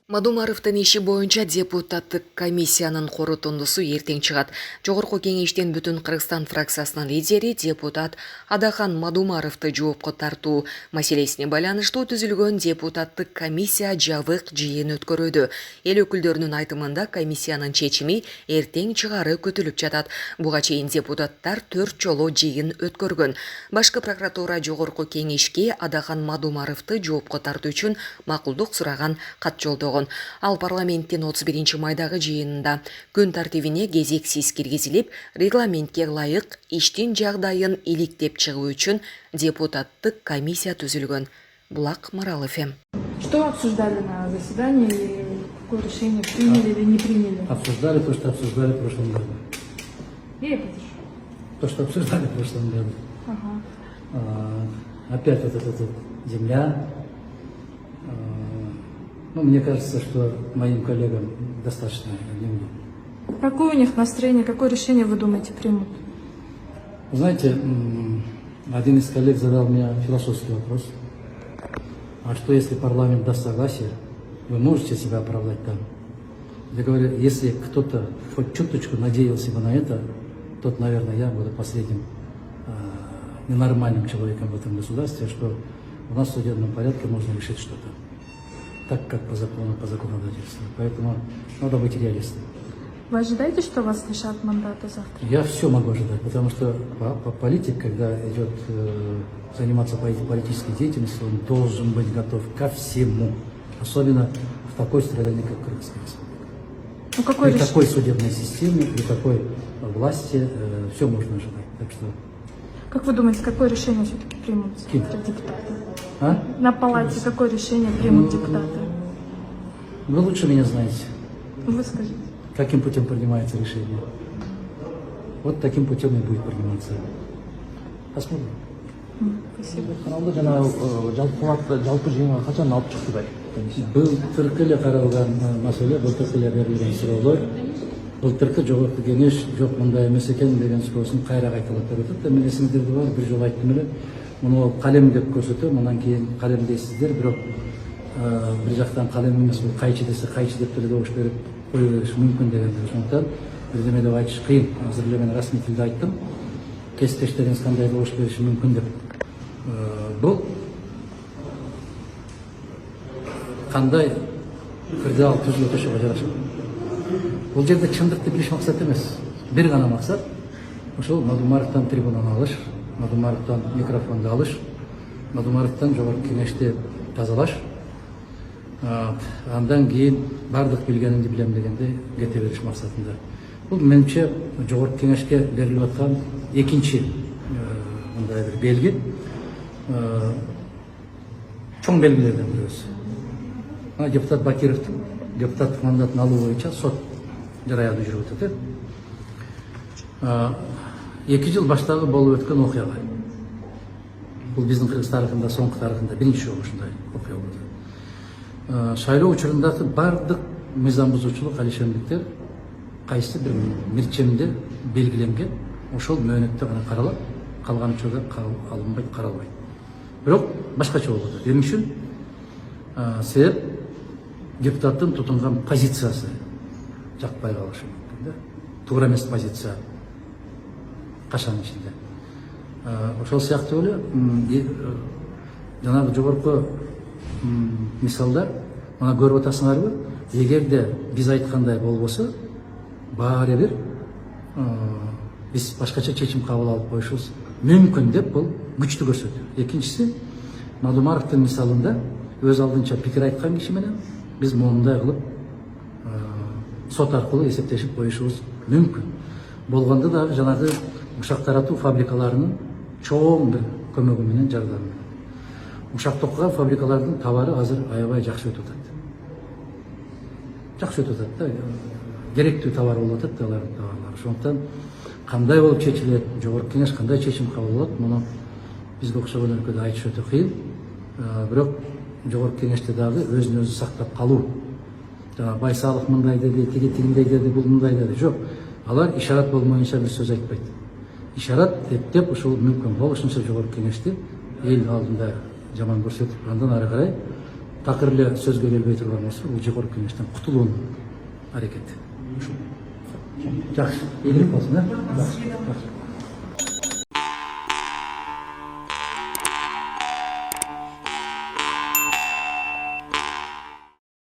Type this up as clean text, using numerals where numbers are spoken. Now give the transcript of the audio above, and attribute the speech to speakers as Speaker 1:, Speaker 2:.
Speaker 1: Мадумаровдун иши боюнча депутаттык комиссиянын корутундусу эртең чыгат. Жогорку кеңештен бүтүн Кыргызстан фракциясынын лидери депутат Адахан Мадумаровду жоопко тартуу маселесине байланыштуу түзүлгөн депутаттык комиссия жабык жыйын өткөрүүдө. Эл өкүлдөрүнүн айтымында комиссиянын чечими эртең чыгары күтүлүп жатат. Буга чейин депутаттар 4 жолу жыйын өткөргөн. Башкы прокуратура жогорку кеңешке Адахан Мадумаровду жоопко тартуу үчүн макулдук сураган кат жолдогон. Ал парламенттин 31 майдагы жыйынында күн тартибине кезексиз киргизилип, регламентке ылайык иштин жагдайын иликтеп чыгуу үчүн депутаттык комиссия түзүлгөн. Булак Марал ФМ.
Speaker 2: Что обсуждали на заседании? Какое решение приняли или не приняли?
Speaker 3: Обсуждали то, что обсуждали в прошлом году.
Speaker 2: Я подожду.
Speaker 3: То, что обсуждали в прошлом году.
Speaker 2: Ага.
Speaker 3: Опять вот эта земля. Мне кажется, что моим коллегам достаточно земли.
Speaker 2: Какое у них настроение, какое решение, вы думаете, примут?
Speaker 3: Вы знаете, один из коллег задал мне философский вопрос. А что, если парламент даст согласие, вы можете себя оправдать там? Я говорю, если кто-то хоть чуточку надеялся бы на это, тот, наверное, я буду последним ненормальным человеком в этом государстве, что у нас в судебном порядке можно решить что-то. Так, как по закону, по законодательству. Поэтому надо быть реалистом.
Speaker 2: Вы ожидаете, что вас лишат мандата завтра?
Speaker 3: Я все могу ожидать, потому что политик, когда идет заниматься политической деятельностью, он должен быть готов ко всему. Особенно в такой стране, как Крымская республика. При такой судебной системе, при такой власти все можно ожидать. Так что...
Speaker 2: Как вы думаете, какое решение все-таки примут депутаты? На палате какое решение примут депутаты?
Speaker 3: Вы лучше меня знаете.
Speaker 2: Вы скажите.
Speaker 3: Каким путем принимается решение? Вот таким путем и будет приниматься. Посмотрим.
Speaker 2: Спасибо.
Speaker 3: Былтыркы эле каралган маселе, былтыркы эле берилген суроолор, былтыркы жогорку кеңеш жок мындай эмес экен деген суроосун кайра кайталап берип атат. Мен эсиңиздерде бар, бир жолу айттым эле. Муну калем деп көрсөтөм, анан кийин калем дейсиздер, бирок бир жактан калем эмес, бул кайчы десе кайчы деп деле добуш берип кое бериш мүмкүн дегендер. Ошондуктан бирдеме деп айтыш кыйын. Азыр эле мен расмий тилде айттым. Кесиптештериңиз кандай добуш бериши мүмкүн деп. Бул кандай пикирди алып түзүлүп өтүшүгө жарашат. Бул жерде чындыкты билиш максат эмес. Бир гана максат. Ошол Мадумаровдон трибунаны алыш, Мадумаровдон микрофонду алыш, Мадумаровдон жогорку кеңешти тазалаш. Андан кийин бардык билгенимди билем дегенде кете бериш максатында. Бул менимче жогорку кеңешке берилип аткан экинчи мындай бир белги. Чоң белгилерден бирөөсү. Депутат Бакировдун депутаттык мандатын алуу боюнча сот жараянды жүрүп атат. 2 жыл баштагы болуп өткөн окуяга. Бул биздин Кыргыз тарыхында, соңку тарыхында биринчи жолу ушундай окуя болду. Шайлоо учурундагы бардык мыйзам бузуучулук, алишемдиктер кайсы бир мирчемде белгиленген, ошол мөөнөттө гана каралат, калган учурда алынбайт, каралбайт. Бирок башкача болуп атат. Эмне үчүн? Себеп депутаттын тутунган позициясы жакпай калышы мүмкүн. Туура эмес позиция кашанын ичинде. Ошол сыяктуу эле жанагы жогорку мисалдар, мына көрүп атасыңарбы? Эгерде биз айткандай болбосо, баары бир биз башкача чечим кабыл алып коюшубуз мүмкүн деп бул күчтү көрсөтөт. Экинчиси, Мадумаровдун мисалында өз алдынча пикир айткан киши менен биз моундай кылып сот аркылуу эсептешип коюшубуз мүмкүн. Болгондо дагы жанагы ушак таратуу фабрикаларынын чоң бир көмөгү менен, жардамы менен. Ушак токкуган фабрикалардын табары азыр аябай жакшы өтүп атат. Жакшы өтүп атат да, керектүү табар болуп атат алардын табарлары. Ошондуктан кандай болуп чечилет, жогорку кеңеш кандай чечим кабыл алат, муну бизге окшогон өлкөдө айтыш өтө кыйын. Бирок жогорку кеңеште дагы өзүн өзү сактап калуу. Байсалык мындай деди, тигиндей деди, бул мындай деди. Жок. Алар ишарат болмоюнча бир сөз айтпайт. Ишарат деп ушул мүмкүн болушунча жогорку кеңешти ел алдында жаман көрсөтүп андан ары карай такыр эле сөзгө келбей турган болсо бул жогорку кеңештен кутулуунун аракети. Жакшы, ийгилик болсун, Жакшы.